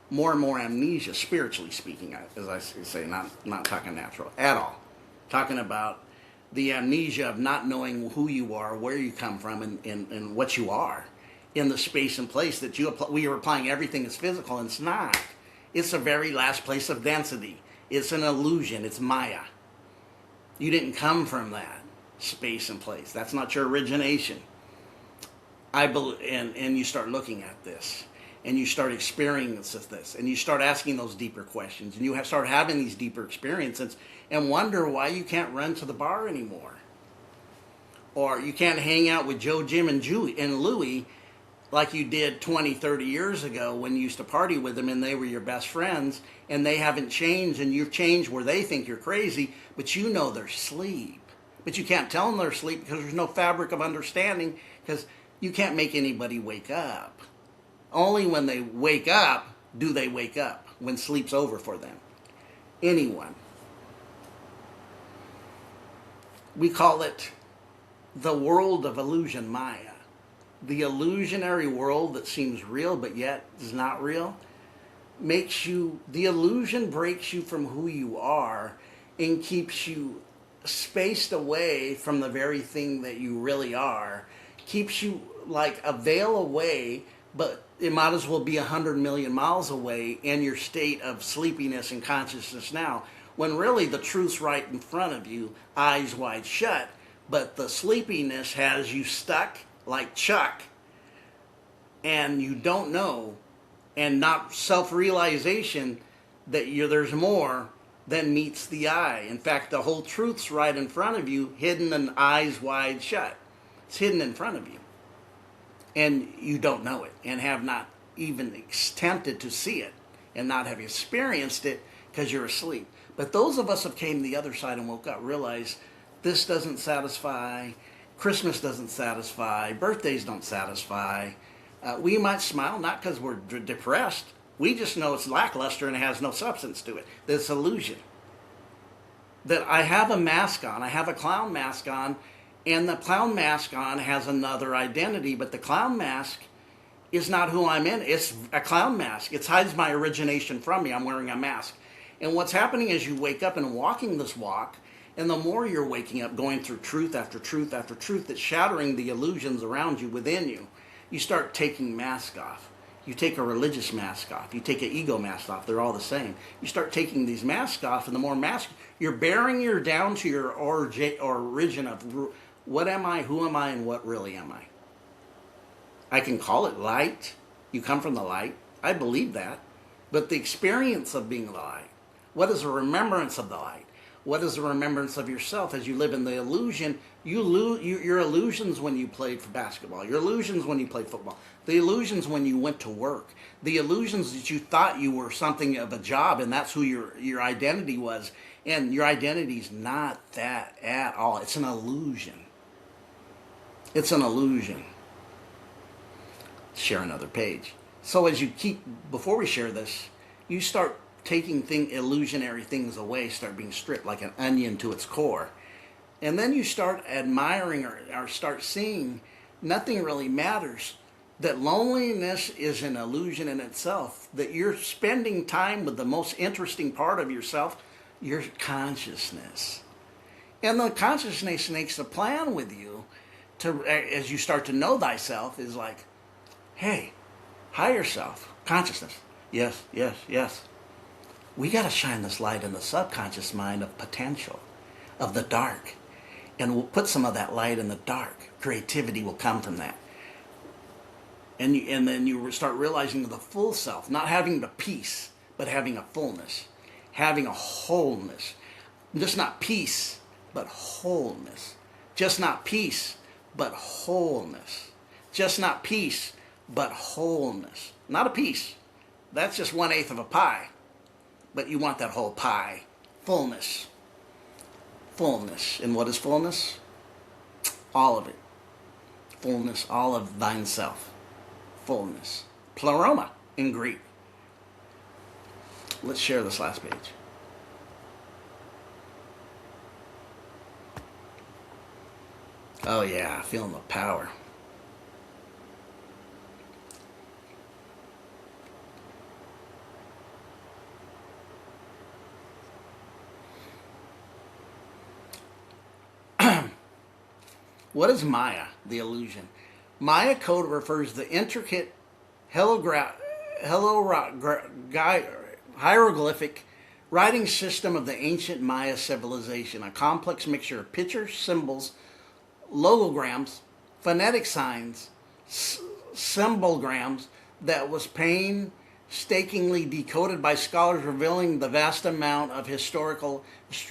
More and more amnesia, spiritually speaking, as I say, not talking natural at all. Talking about the amnesia of not knowing who you are, where you come from, and what you are in the space and place that we are applying everything as physical, and it's not. It's the very last place of density. It's an illusion. It's Maya. You didn't come from that space and place. That's not your origination. I believe, and you start looking at this, and you start experiencing this, and you start asking those deeper questions, and you start having these deeper experiences, and wonder why you can't run to the bar anymore, or you can't hang out with Joe, Jim, and Louie like you did 20, 30 years ago when you used to party with them and they were your best friends, and they haven't changed, and you've changed where they think you're crazy, but you know they're asleep. But you can't tell them they're asleep because there's no fabric of understanding, because you can't make anybody wake up. Only when they wake up do they wake up, when sleep's over for them. Anyone. We call it the world of illusion, Maya. The illusionary world that seems real but yet is not real the illusion breaks you from who you are and keeps you spaced away from the very thing that you really are. Keeps you like a veil away, but it might as well be 100 million miles away in your state of sleepiness and consciousness now, when really the truth's right in front of you, eyes wide shut, but the sleepiness has you stuck like Chuck, and you don't know, and not self-realization that there's more than meets the eye. In fact, the whole truth's right in front of you, hidden and eyes wide shut. It's hidden in front of you, and you don't know it, and have not even attempted to see it, and not have experienced it because you're asleep. But those of us who came to the other side and woke up realize this doesn't satisfy. Christmas doesn't satisfy. Birthdays don't satisfy. We might smile, not because we're depressed. We just know it's lackluster and it has no substance to it. This illusion. That I have a mask on. I have a clown mask on. And the clown mask on has another identity. But the clown mask is not who I'm in. It's a clown mask. It hides my origination from me. I'm wearing a mask. And what's happening is you wake up and walking this walk, and the more you're waking up, going through truth after truth after truth that's shattering the illusions around you, within you, you start taking masks off. You take a religious mask off. You take an ego mask off. They're all the same. You start taking these masks off, and the more masks, you're bearing you down to your origin of what am I, who am I, and what really am I. I can call it light. You come from the light. I believe that. But the experience of being the light, what is a remembrance of the light? What is the remembrance of yourself as you live in the illusion? Your illusions when you played for basketball. Your illusions when you played football. The illusions when you went to work. The illusions that you thought you were something of a job, and that's who your identity was. And your identity is not that at all. It's an illusion. It's an illusion. Share another page. So as you before we share this, you start taking illusionary things away, start being stripped like an onion to its core. And then you start admiring or start seeing nothing really matters. That loneliness is an illusion in itself. That you're spending time with the most interesting part of yourself, your consciousness. And the consciousness makes a plan with you to, as you start to know thyself, is like, hey, higher self, consciousness. Yes, yes, yes. We got to shine this light in the subconscious mind of potential, of the dark. And we'll put some of that light in the dark. Creativity will come from that. And then you start realizing the full self, not having the peace, but having a fullness, having a wholeness. Just not peace, but wholeness. Just not peace, but wholeness. Just not peace, but wholeness. Not a piece. That's just 1/8 of a pie. But you want that whole pie. Fullness. Fullness. And what is fullness? All of it. Fullness, all of thine self. Fullness. Pleroma in Greek. Let's share this last page. Oh yeah, feeling the power. What is Maya, the illusion? Maya code refers to the intricate hieroglyphic writing system of the ancient Maya civilization, a complex mixture of pictures, symbols, logograms, phonetic signs, symbolograms that was painstakingly decoded by scholars, revealing the vast amount of historical,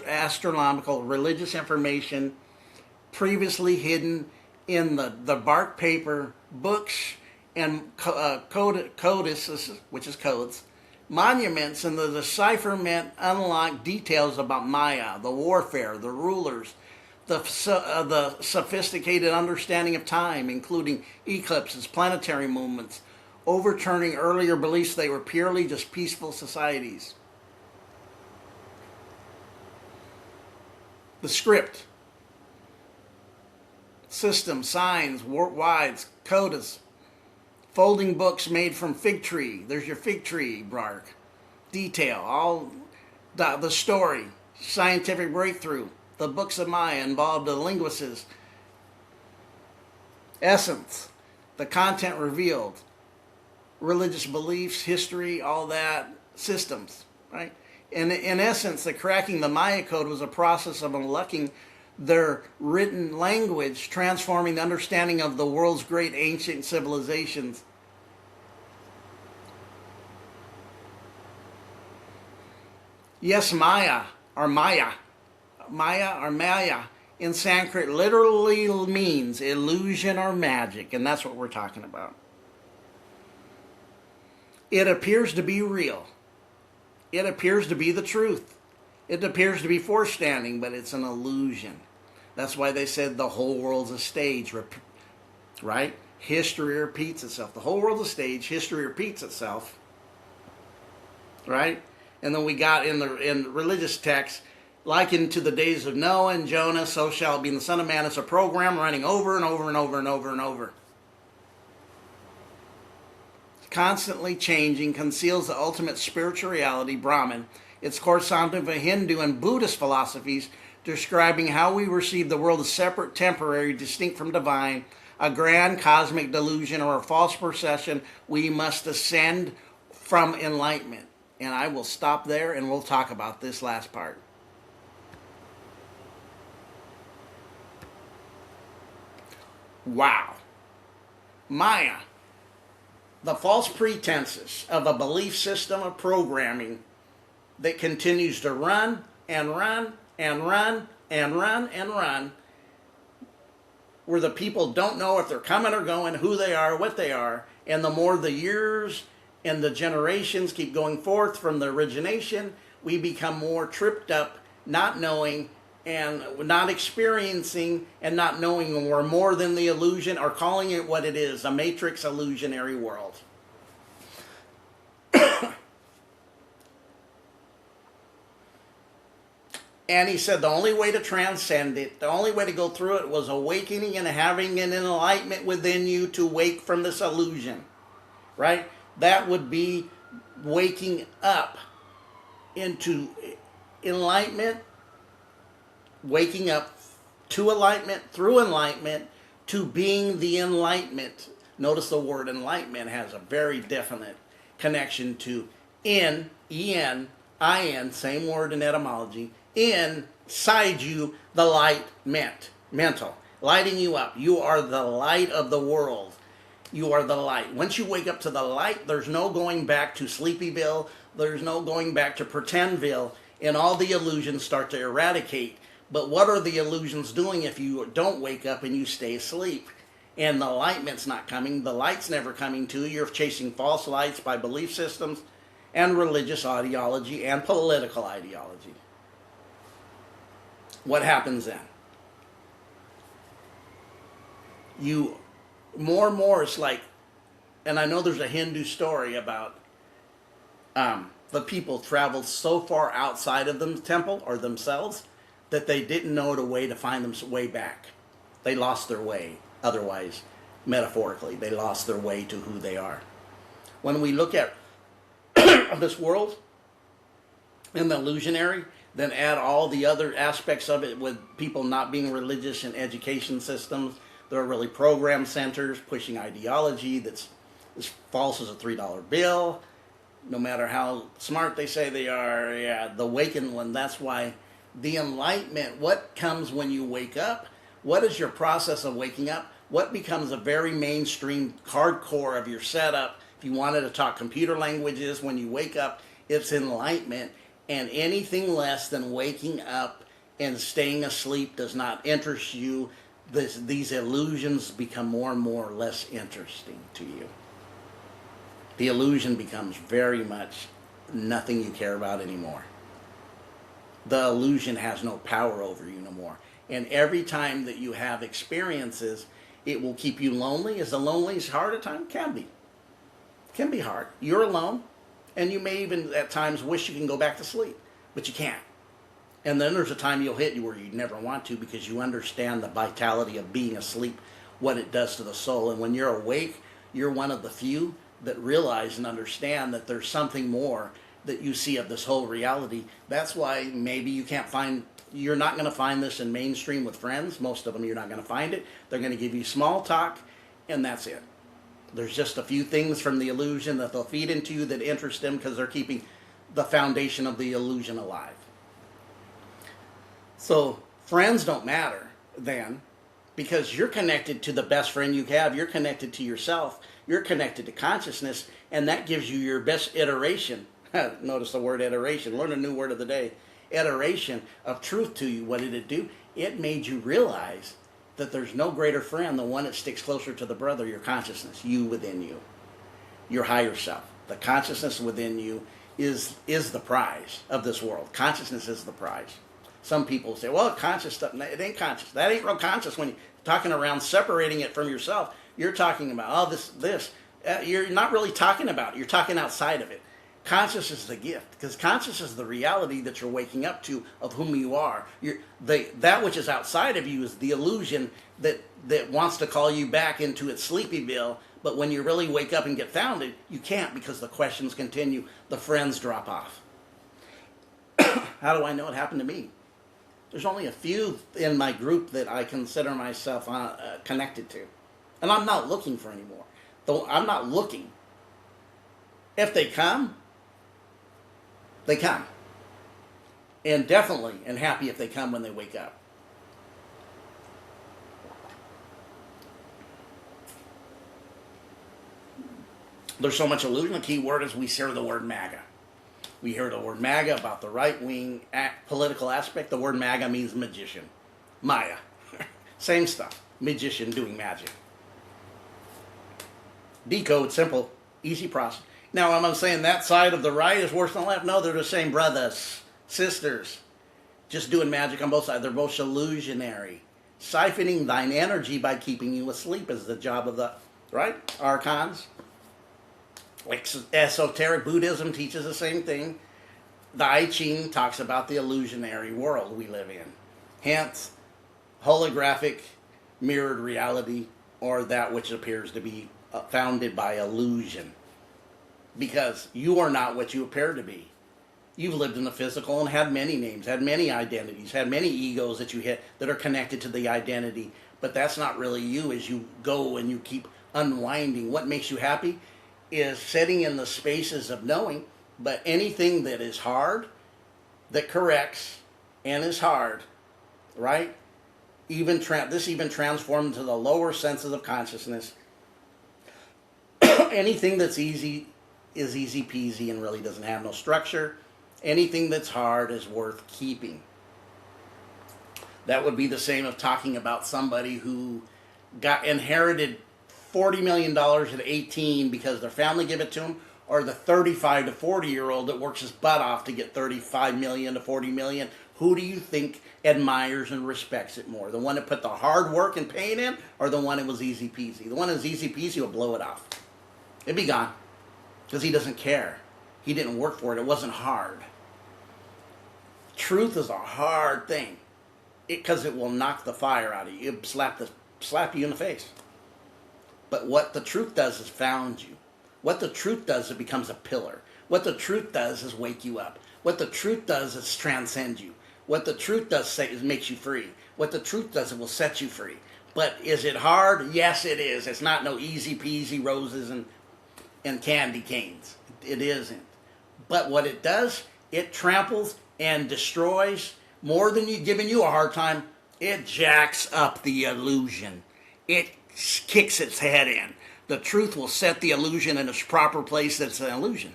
astronomical, religious information previously hidden in the bark paper books and codices, which is codes, monuments, and the decipherment unlock details about Maya, the warfare, the rulers, the sophisticated understanding of time, including eclipses, planetary movements, overturning earlier beliefs they were purely just peaceful societies. The script, system, signs, wides, codas, folding books made from fig tree. There's your fig tree bark. Detail, all the story, scientific breakthrough. The books of Maya involved the linguists. Essence, the content revealed. Religious beliefs, history, all that, systems, right? In essence, the cracking the Maya code was a process of unlocking their written language, transforming the understanding of the world's great ancient civilizations. Yes, Maya in Sanskrit literally means illusion or magic, and that's what we're talking about. It appears to be real. It appears to be the truth. It appears to be forestanding, but it's an illusion. That's why they said the whole world's a stage, right? History repeats itself. The whole world's a stage. History repeats itself, right? And then we got in religious texts, likened to the days of Noah and Jonah, so shall it be in the Son of Man. It's a program running over and over and over and over and over. Constantly changing, conceals the ultimate spiritual reality, Brahman. It's correspondent of Hindu and Buddhist philosophies, describing how we receive the world as separate, temporary, distinct from divine, a grand cosmic delusion or a false perception. We must ascend from enlightenment. And I will stop there and we'll talk about this last part. Wow. Maya. The false pretenses of a belief system of programming that continues to run and run and run and run and run, where the people don't know if they're coming or going, who they are, what they are, and the more the years and the generations keep going forth from the origination, we become more tripped up, not knowing and not experiencing and not knowing we're more than the illusion, or calling it what it is, a matrix illusionary world. And he said the only way to transcend it, the only way to go through it was awakening and having an enlightenment within you to wake from this illusion, right? That would be waking up into enlightenment, waking up to enlightenment, through enlightenment, to being the enlightenment. Notice the word enlightenment has a very definite connection to in, en, in, same word in etymology. Inside you, the light mental, lighting you up. You are the light of the world. You are the light. Once you wake up to the light, there's no going back to Sleepyville. There's no going back to Pretendville. And all the illusions start to eradicate. But what are the illusions doing if you don't wake up and you stay asleep? And the enlightenment's not coming. The light's never coming to you. You're chasing false lights by belief systems and religious ideology and political ideology. What happens then? You, more and more, it's like, and I know there's a Hindu story about the people traveled so far outside of the temple or themselves that they didn't know the way to find their way back. They lost their way. Otherwise, metaphorically, they lost their way to who they are. When we look at this world and the illusionary, then add all the other aspects of it with people not being religious in education systems. They're really program centers pushing ideology that's as false as a $3 bill. No matter how smart they say they are, the awakened one, that's why the enlightenment, what comes when you wake up? What is your process of waking up? What becomes a very mainstream hardcore of your setup? If you wanted to talk computer languages, when you wake up, it's enlightenment. And anything less than waking up and staying asleep does not interest you. These illusions become more and more less interesting to you. the illusion becomes very much nothing you care about anymore. The illusion has no power over you no more. And every time that you have experiences, it will keep you lonely. Is the loneliest hard at times? Can be. Can be hard. You're alone, and you may even at times wish you can go back to sleep, but you can't. And then there's a time you'll hit you where you never want to, because you understand the vitality of being asleep, what it does to the soul. And when you're awake, you're one of the few that realize and understand that there's something more that you see of this whole reality. That's why maybe you're not going to find this in mainstream with friends. Most of them, you're not going to find it. They're going to give you small talk, and that's it. There's just a few things from the illusion that they'll feed into you that interest them, because they're keeping the foundation of the illusion alive. So friends don't matter then, because you're connected to the best friend you have. You're connected to yourself. You're connected to consciousness, and that gives you your best iteration. Notice the word iteration. Learn a new word of the day. Iteration of truth to you. What did it do? It made you realize that there's no greater friend than one that sticks closer to the brother, your consciousness, you within you, your higher self. The consciousness within you is the prize of this world. Consciousness is the prize. Some people say, well, conscious stuff, it ain't conscious. That ain't real conscious. When you're talking around separating it from yourself, you're talking about, this. You're not really talking about it. You're talking outside of it. Conscious is the gift, because conscious is the reality that you're waking up to of whom you are. That which is outside of you is the illusion that wants to call you back into its sleepyville. But when you really wake up and get founded, you can't, because the questions continue. The friends drop off. How do I know it happened to me? There's only a few in my group that I consider myself connected to. And I'm not looking for any more. Though I'm not looking. If they come, they come. And definitely and happy if they come when they wake up. There's so much illusion. The key word is we hear the word MAGA. We hear the word MAGA about the right-wing political aspect. The word MAGA means magician. Maya. Same stuff. Magician doing magic. Decode, simple, easy process. Now, am I saying that side of the right is worse than the left? No, they're the same brothers, sisters, just doing magic on both sides. They're both illusionary. Siphoning thine energy by keeping you asleep is the job of the, right? Archons. Esoteric Buddhism teaches the same thing. The I Ching talks about the illusionary world we live in. Hence, holographic, mirrored reality, or that which appears to be founded by illusion. Because you are not what you appear to be. You've lived in the physical and had many names, had many identities, had many egos that you hit that are connected to the identity. But that's not really you as you go and you keep unwinding. What makes you happy is sitting in the spaces of knowing. But anything that is hard, that corrects and is hard, right? This even transformed to the lower senses of consciousness. Anything that's easy is easy peasy and really doesn't have no structure. Anything that's hard is worth keeping. That would be the same of talking about somebody who inherited $40 million at 18 because their family gave it to them, or the 35 to 40-year-old that works his butt off to get 35 million to 40 million. Who do you think admires and respects it more? The one that put the hard work and pain in, or the one that was easy peasy? The one that was easy peasy will blow it off. It'd be gone. Because he doesn't care. He didn't work for it. It wasn't hard. Truth is a hard thing. Because it will knock the fire out of you. It'll slap you in the face. But what the truth does is found you. What the truth does, it becomes a pillar. What the truth does is wake you up. What the truth does is transcend you. What the truth does is makes you free. What the truth does, it will set you free. But is it hard? Yes, it is. It's not no easy peasy roses and candy canes. It isn't. But what it does, it tramples and destroys more than giving you a hard time. It jacks up the illusion. It kicks its head in. The truth will set the illusion in its proper place that's an illusion.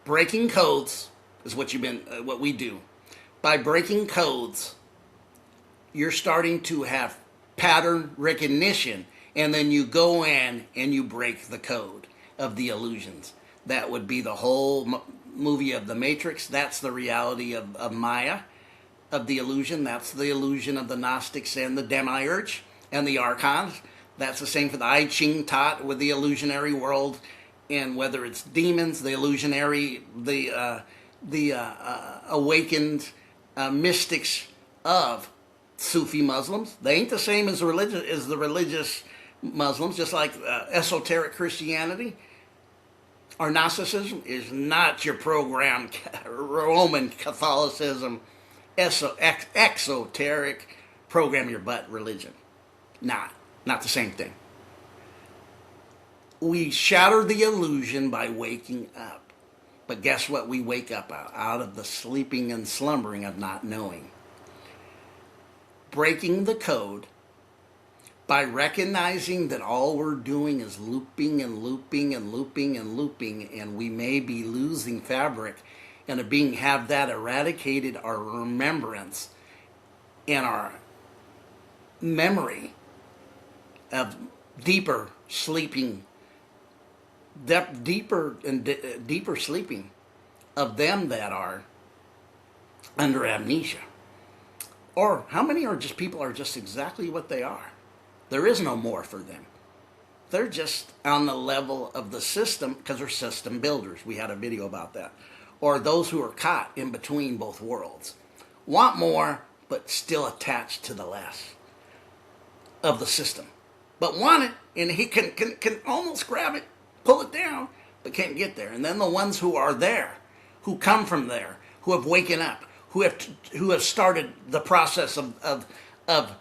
Breaking codes is what we do. By breaking codes, you're starting to have pattern recognition, and then you go in and you break the code of the illusions. That would be the whole movie of the Matrix. That's the reality of Maya, of the illusion. That's the illusion of the Gnostics and the Demiurge and the Archons. That's the same for the I Ching taught with the illusionary world, and whether it's demons, the illusionary, the awakened mystics of Sufi Muslims. They ain't the same as the religious Muslims, just like esoteric Christianity. Or Gnosticism is not your programmed Roman Catholicism, exoteric, program your butt religion. Not the same thing. We shatter the illusion by waking up. But guess what? We wake up out of the sleeping and slumbering of not knowing. Breaking the code by recognizing that all we're doing is looping and looping and looping and looping, and we may be losing fabric, and have that eradicated, our remembrance and our memory of deeper sleeping, deeper sleeping of them that are under amnesia. Or how many people are just exactly what they are? There is no more for them. They're just on the level of the system because they're system builders. We had a video about that. Or those who are caught in between both worlds. Want more, but still attached to the less of the system. But want it, and he can almost grab it, pull it down, but can't get there. And then the ones who are there, who come from there, who have waken up, who have started the process of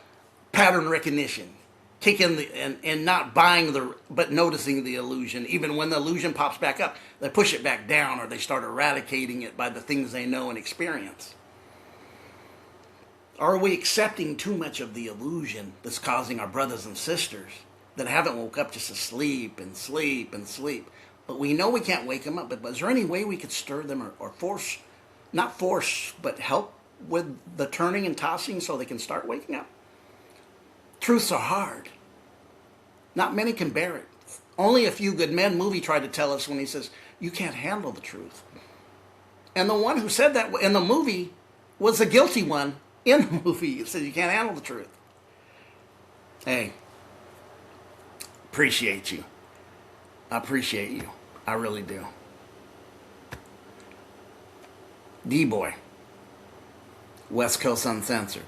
pattern recognition, kicking and not buying but noticing the illusion. Even when the illusion pops back up, they push it back down, or they start eradicating it by the things they know and experience. Are we accepting too much of the illusion that's causing our brothers and sisters that haven't woke up just to sleep and sleep and sleep? But we know we can't wake them up. But is there any way we could stir them or force, not force, but help with the turning and tossing so they can start waking up? Truths are hard. Not many can bear it. Only A Few Good Men movie tried to tell us when he says, you can't handle the truth. And the one who said that in the movie was the guilty one in the movie. He said, you can't handle the truth. Hey, appreciate you. I appreciate you. I really do. D-Boy. West Coast Uncensored.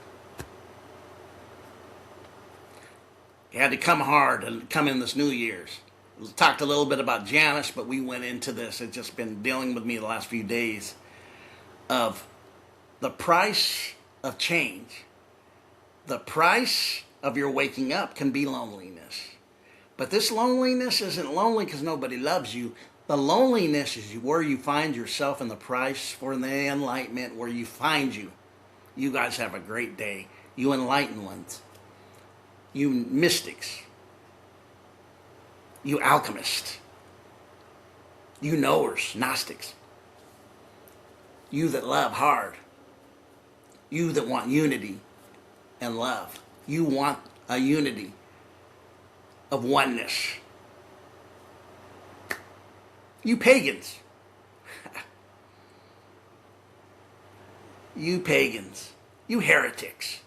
He had to come hard and come in this New Year's. We talked a little bit about Janice, but we went into this. It's just been dealing with me the last few days of the price of change. The price of your waking up can be loneliness. But this loneliness isn't lonely because nobody loves you. The loneliness is where you find yourself, in the price for the enlightenment, where you find you. You guys have a great day. You enlightened ones. You mystics, you alchemists, you knowers, Gnostics, you that love hard, you that want unity and love, you want a unity of oneness, you pagans, you pagans, you heretics.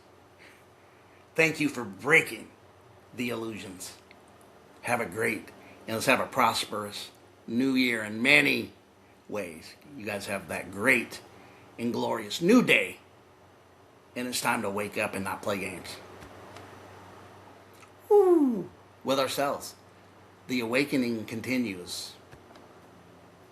Thank you for breaking the illusions. Have a great, and let's have a prosperous new year in many ways. You guys have that great and glorious new day. And it's time to wake up and not play games. Woo! With ourselves. The awakening continues.